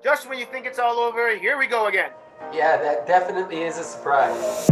Just when you think it's all over, here we go again. Yeah, that definitely is a surprise.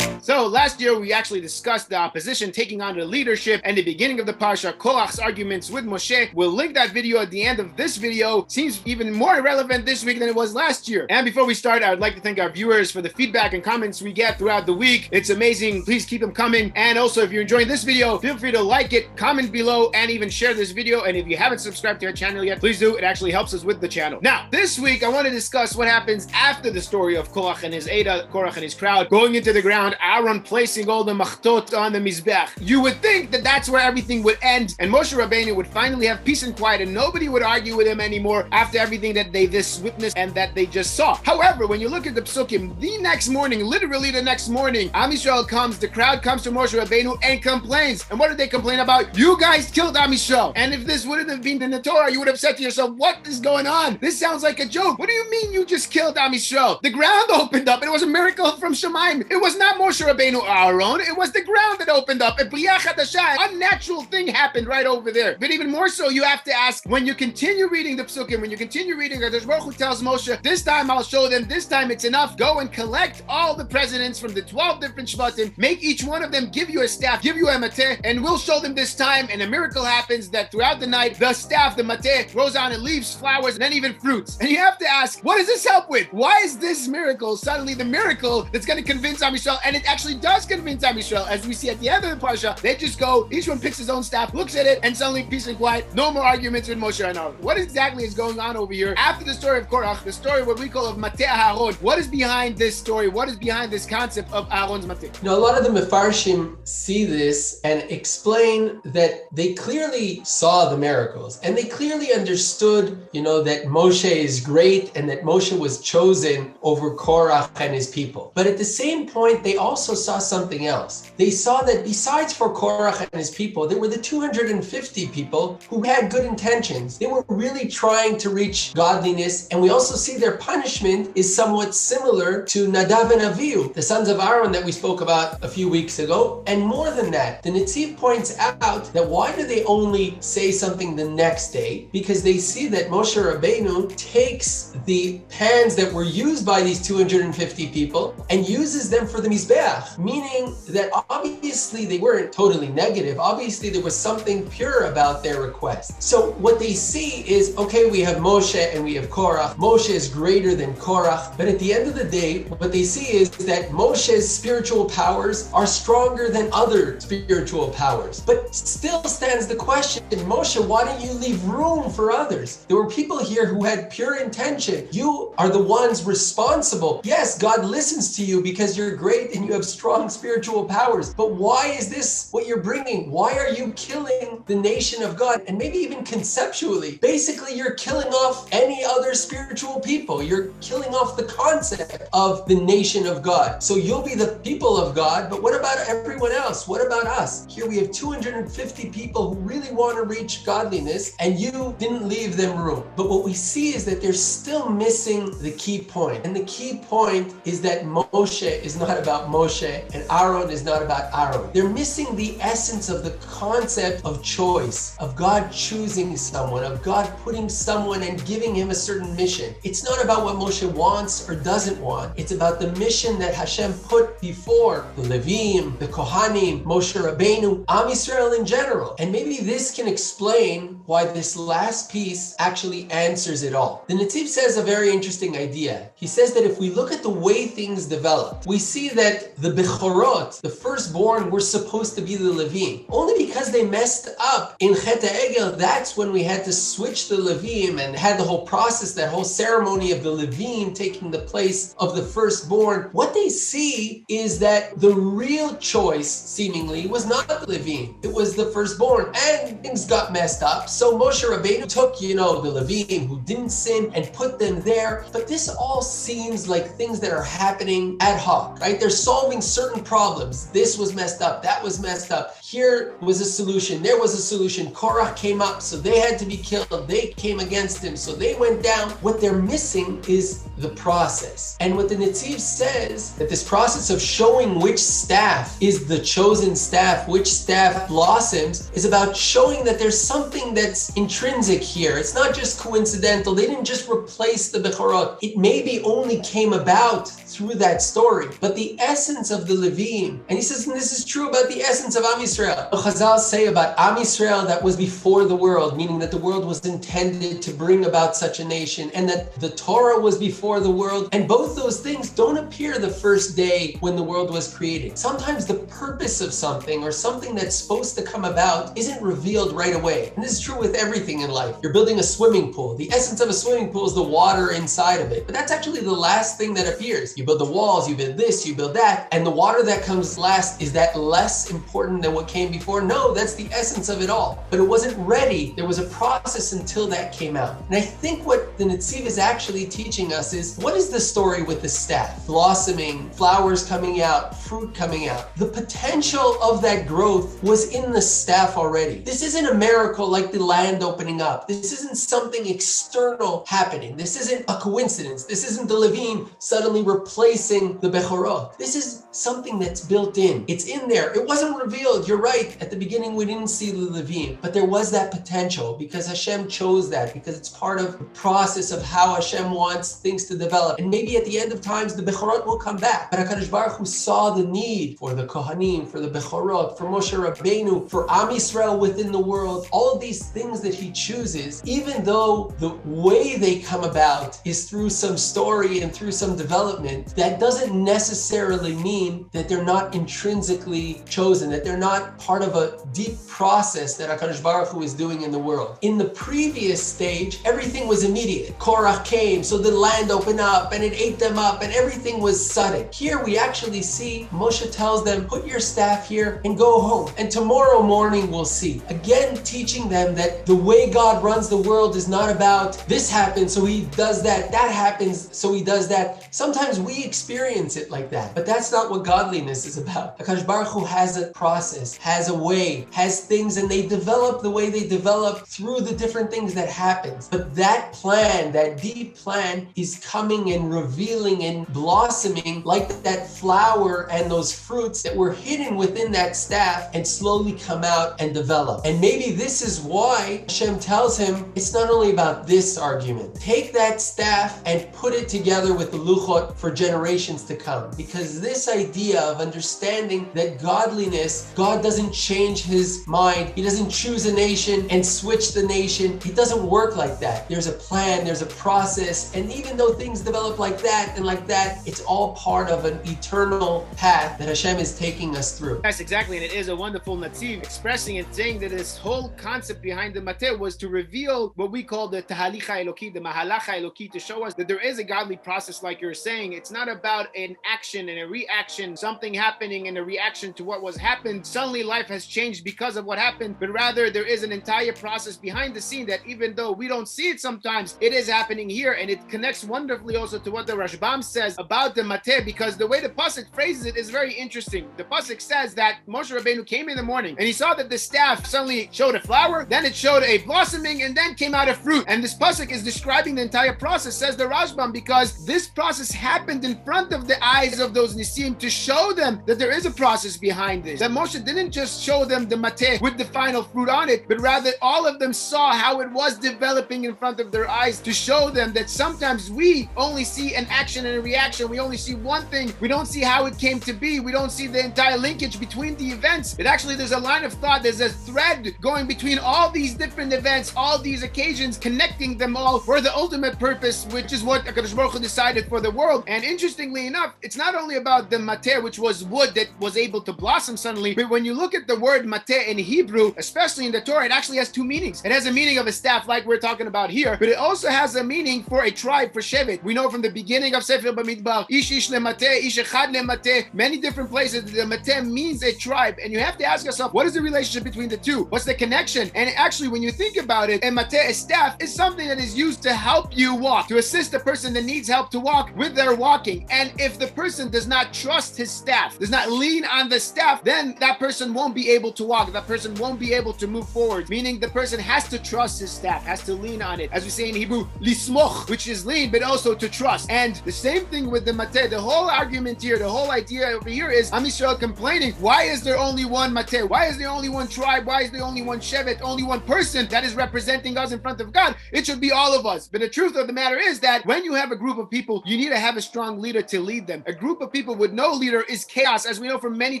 So last year, we actually discussed the opposition taking on the leadership and the beginning of the Parsha, Korach's arguments with Moshe. We'll link that video at the end of this video. Seems even more relevant this week than it was last year. And before we start, I would like to thank our viewers for the feedback and comments we get throughout the week. It's amazing. Please keep them coming. And also, if you're enjoying this video, feel free to like it, comment below, and even share this video. And if you haven't subscribed to our channel yet, please do. It actually helps us with the channel. Now, this week, I want to discuss what happens after the story of Korach and his Ada, Korach and his crowd, going into the ground, Aaron placing all the machtot on the mizbech. You would think that that's where everything would end, and Moshe Rabbeinu would finally have peace and quiet, and nobody would argue with him anymore after everything that they just witnessed and that they just saw. However, when you look at the psukim, the next morning, literally the next morning, Am Yisrael comes, the crowd comes to Moshe Rabbeinu and complains. And what did they complain about? You guys killed Am Yisrael. And if this wouldn't have been in the Torah, you would have said to yourself, what is going on? This sounds like a joke. What do you mean you just killed Am Yisrael? The ground opened up. It was a miracle from Shemaim. It was not Moshe Rabbeinu Aharon. It was the ground that opened up. A unnatural thing happened right over there. But even more so, you have to ask, when you continue reading the psukim, when you continue reading, Kadosh Baruch Hu tells Moshe, this time I'll show them, this time it's enough. Go and collect all the presidents from the 12 different shvatim, make each one of them give you a staff, give you a mateh, and we'll show them this time. And a miracle happens that throughout the night, the staff, the mateh, grows on and leaves, flowers, and then even fruits. And you have to ask, what does this help with? Why is this miracle suddenly the miracle that's going to convince Am Yisrael? And it actually does convince Am Yisrael. As we see at the end of the Parsha, they just go, each one picks his own staff, looks at it, and suddenly peace and quiet. No more arguments with Moshe and Aaron. What exactly is going on over here? After the story of Korach, the story what we call of Moshe Aharon, what is behind this story? What is behind this concept of Aaron's Mateh? You know, a lot of the Mefarshim see this and explain that they clearly saw the miracles and they clearly understood, that Moshe is great and that Moshe was chosen over Korach and his people. But at the same point, they also saw something else. They saw that besides for Korach and his people, there were the 250 people who had good intentions. They were really trying to reach godliness. And we also see their punishment is somewhat similar to Nadav and Avihu, the sons of Aaron that we spoke about a few weeks ago. And more than that, the Netziv points out that why do they only say something the next day? Because they see that Moshe Rabbeinu takes the pans that were used by these 250 people and uses them for the Mizbeach, meaning that obviously they weren't totally negative. Obviously there was something pure about their request. So what they see is, okay, we have Moshe and we have Korach. Moshe is greater than Korach, but at the end of the day, what they see is that Moshe's spiritual powers are stronger than other spiritual powers. But still stands the question, Moshe, why don't you leave room for others? There were people here who had pure intention. You are the ones responsible. Yes, God listens to you because you're great and you have strong spiritual powers. But why is this what you're bringing? Why are you killing the nation of God? And maybe even conceptually, basically you're killing off any other spiritual people. You're killing off the concept of the nation of God. So you'll be the people of God, but what about everyone else? What about us? Here we have 250 people who really want to reach godliness and you didn't leave them room. But what we see is that they're still missing the key point. And the key point is that Moshe is not about Moshe and Aaron is not about Aaron. They're missing the essence of the concept of choice, of God choosing someone, of God putting someone and giving him a certain mission. It's not about what Moshe wants or doesn't want. It's about the mission that Hashem put before the Levim, the Kohanim, Moshe Rabbeinu, Am Yisrael in general. And maybe this can explain why this last piece actually answers it all. The Netziv says a very interesting idea. He says that if we look at the way things developed, we see that the Bechorot, the firstborn, were supposed to be the Levim. Only because they messed up in Chet HaEgel, that's when we had to switch the Levim and had the whole process, that whole ceremony of the Levim taking the place of the firstborn. What they see is that the real choice, seemingly, was not the Levim. It was the firstborn. And things got messed up. So Moshe Rabbeinu took, the Levim who didn't sin and put them there. But this all seems like things that are happening ad hoc, right? They're solving having certain problems. This was messed up, that was messed up. Here was a solution, there was a solution. Korach came up, so they had to be killed. They came against him, so they went down. What they're missing is the process. And what the Netziv says, that this process of showing which staff is the chosen staff, which staff blossoms, is about showing that there's something that's intrinsic here. It's not just coincidental. They didn't just replace the Bechorot. It maybe only came about through that story, but the essence of the Levim, and he says, and this is true about the essence of Am Yisrael. The Chazal say about Am Yisrael that was before the world, meaning that the world was intended to bring about such a nation, and that the Torah was before the world, and both those things don't appear the first day when the world was created. Sometimes the purpose of something, or something that's supposed to come about, isn't revealed right away. And this is true with everything in life. You're building a swimming pool. The essence of a swimming pool is the water inside of it, but that's actually the last thing that appears. You build the walls, you build this, you build that, and the water that comes last, is that less important than what came before? No, that's the essence of it all. But it wasn't ready. There was a process until that came out. And I think what the Netziv is actually teaching us is, what is the story with the staff? Blossoming, flowers coming out, fruit coming out. The potential of that growth was in the staff already. This isn't a miracle like the land opening up. This isn't something external happening. This isn't a coincidence. This isn't the Levim suddenly replacing the Bechorot. This is something that's built in. It's in there. It wasn't revealed. You're right. At the beginning, we didn't see the Levim, but there was that potential because Hashem chose that, because it's part of the process of how Hashem wants things to develop. And maybe at the end of times, the Bechorot will come back. But HaKadosh Baruch Hu saw the need for the Kohanim, for the Bechorot, for Moshe Rabbeinu, for Am Yisrael within the world. All of these things that he chooses, even though the way they come about is through some story and through some development, that doesn't necessarily mean that they're not intrinsically chosen, that they're not part of a deep process that HaKadosh Baruch Hu is doing in the world. In the previous stage, everything was immediate. Korach came, so the land opened up and it ate them up and everything was sudden. Here we actually see Moshe tells them, put your staff here and go home. And tomorrow morning we'll see. Again, teaching them that the way God runs the world is not about this happens, so he does that, that happens, so he does that. Sometimes we experience it like that, but that's not what godliness is about. HaKadosh Baruch Hu has a process, has a way, has things, and they develop the way they develop through the different things that happens. But that plan, that deep plan, is coming and revealing and blossoming like that flower and those fruits that were hidden within that staff and slowly come out and develop. And maybe this is why Hashem tells him, it's not only about this argument. Take that staff and put it together with the luchot for generations to come. Because this idea of understanding that godliness, God doesn't change his mind. He doesn't choose a nation and switch the nation. It doesn't work like that. There's a plan, there's a process, and even though things develop like that and like that, it's all part of an eternal path that Hashem is taking us through. Yes, exactly, and it is a wonderful Netziv expressing it, saying that this whole concept behind the Mateh was to reveal what we call the Tahalik HaEloki, the Mahalach HaEloki, to show us that there is a godly process, like you're saying. It's not about an action and a reaction, something happening and a reaction to what was happened. Suddenly life has changed because of what happened, but rather there is an entire process behind the scene that even though we don't see it sometimes, it is happening here, and it connects wonderfully also to what the Rashbam says about the Mateh, because the way the Pasuk phrases it is very interesting. The Pasuk says that Moshe Rabbeinu came in the morning and he saw that the staff suddenly showed a flower, then it showed a blossoming, and then came out a fruit. And this Pasuk is describing the entire process, says the Rashbam, because this process happened in front of the eyes of those Nisim to show them that there is a process behind this. That Moshe didn't just show them the Mateh with the final fruit on it, but rather all of them saw how it was developing in front of their eyes to show them that sometimes we only see an action and a reaction. We only see one thing. We don't see how it came to be. We don't see the entire linkage between the events. But actually there's a line of thought, there's a thread going between all these different events, all these occasions, connecting them all for the ultimate purpose, which is what HaKadosh Baruch Hu decided for the world. And interestingly enough, it's not only about the Mateh, which was wood that was able to blossom suddenly, but when you look at the word Mateh in Hebrew, especially in the Torah, it actually has two meanings. It has a meaning of a staff like we're talking about here, but it also has a meaning for a tribe, for Shevet. We know from the beginning of Sefer Bamidbar, Ish Ish lemateh, Ish Echad lemateh, many different places, the Mateh means a tribe. And you have to ask yourself, what is the relationship between the two? What's the connection? And actually, when you think about it, a Mateh, a staff, is something that is used to help you walk, to assist the person that needs help to walk with their walking. And if the person does not trust trust his staff, does not lean on the staff, then that person won't be able to walk. That person won't be able to move forward. Meaning the person has to trust his staff, has to lean on it. As we say in Hebrew, lismoch, which is lean, but also to trust. And the same thing with the mateh. The whole argument here, the whole idea over here is Am Yisrael complaining, why is there only one mateh? Why is there only one tribe? Why is there only one shevet? Only one person that is representing us in front of God? It should be all of us. But the truth of the matter is that when you have a group of people, you need to have a strong leader to lead them. A group of people with no leader is chaos. As we know from many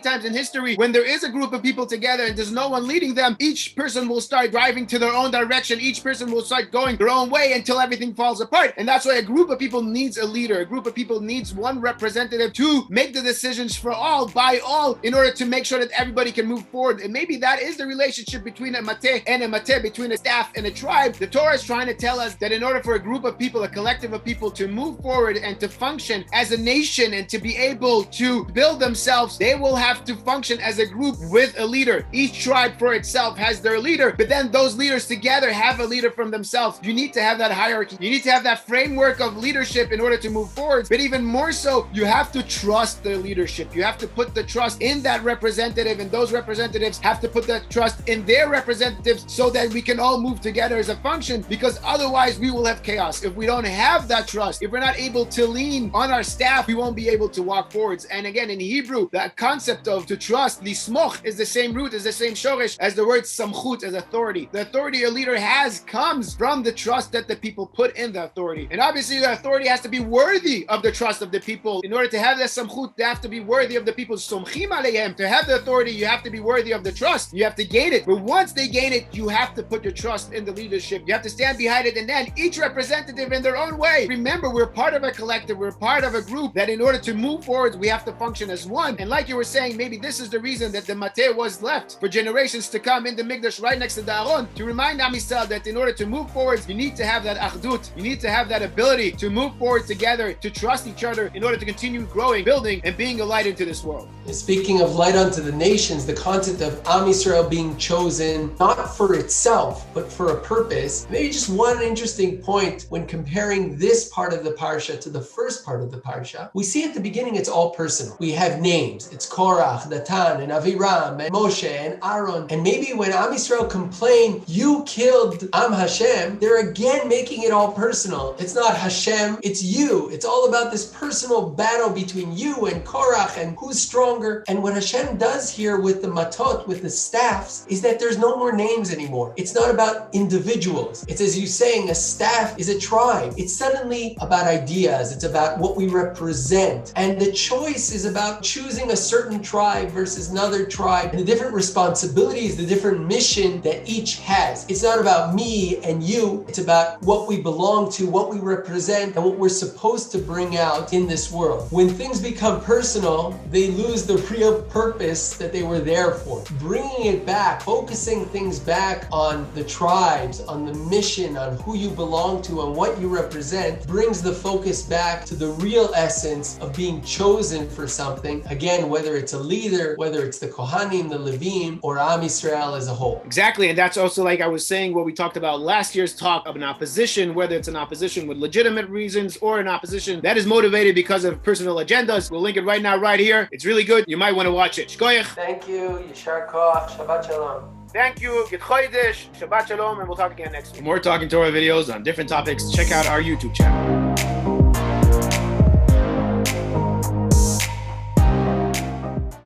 times in history, when there is a group of people together and there's no one leading them, each person will start driving to their own direction. Each person will start going their own way until everything falls apart. And that's why a group of people needs a leader. A group of people needs one representative to make the decisions for all, by all, in order to make sure that everybody can move forward. And maybe that is the relationship between a mateh and a mateh, between a staff and a tribe. The Torah is trying to tell us that in order for a group of people, a collective of people to move forward and to function as a nation and to be able to build themselves, they will have to function as a group with a leader. Each tribe for itself has their leader, but then those leaders together have a leader from themselves. You need to have that hierarchy. You need to have that framework of leadership in order to move forward. But even more so, you have to trust their leadership. You have to put the trust in that representative, and those representatives have to put that trust in their representatives so that we can all move together as a function, because otherwise we will have chaos. If we don't have that trust, if we're not able to lean on our staff, we won't be able to walk forwards. And again, in Hebrew, that concept of to trust, lismoch, is the same root, is the same shoresh as the word samchut, as authority. The authority a leader has comes from the trust that the people put in the authority. And obviously the authority has to be worthy of the trust of the people. In order to have that samchut, they have to be worthy of the people. Somchim aleihem. To have the authority, you have to be worthy of the trust. You have to gain it. But once they gain it, you have to put your trust in the leadership. You have to stand behind it, and then each representative in their own way. Remember, we're part of a collective. We're part of a group that in order to move forward, we have to function as one. And like you were saying, maybe this is the reason that the mateh was left for generations to come in the Mikdash right next to the Aron, to remind Am Yisrael that in order to move forward, you need to have that achdut. You need to have that ability to move forward together, to trust each other in order to continue growing, building, and being a light into this world. Speaking of light unto the nations, the concept of Am Yisrael being chosen not for itself, but for a purpose. Maybe just one interesting point when comparing this part of the Parsha to the first part of the Parsha. We see at the beginning it's all personal. We have names. It's Korach, Datan, and Aviram, and Moshe, and Aaron. And maybe when Am Yisrael complain, you killed Am Hashem, they're again making it all personal. It's not Hashem, it's you. It's all about this personal battle between you and Korach and who's stronger. And what Hashem does here with the matot, with the staffs, is that there's no more names anymore. It's not about individuals. It's, as you saying, a staff is a tribe. It's suddenly about ideas. It's about what we represent. And the choice is about choosing a certain tribe versus another tribe, and the different responsibilities, the different mission that each has. It's not about me and you. It's about what we belong to, what we represent, and what we're supposed to bring out in this world. When things become personal, they lose the real purpose that they were there for. Bringing it back, focusing things back on the tribes, on the mission, on who you belong to, and what you represent, brings the focus back to the real essence of being chosen for something. Again, whether it's a leader, whether it's the Kohanim, the Levim, or Am Yisrael as a whole. Exactly, and that's also, like I was saying, what we talked about last year's talk of an opposition, whether it's an opposition with legitimate reasons or an opposition that is motivated because of personal agendas. We'll link it right now, right here. It's really good. You might want to watch it. Shkoyach. Thank you. Yishar Koach. Shabbat Shalom. Thank you. Get Chodesh. Shabbat Shalom, and we'll talk again next week. For more Talking Torah videos on different topics, check out our YouTube channel.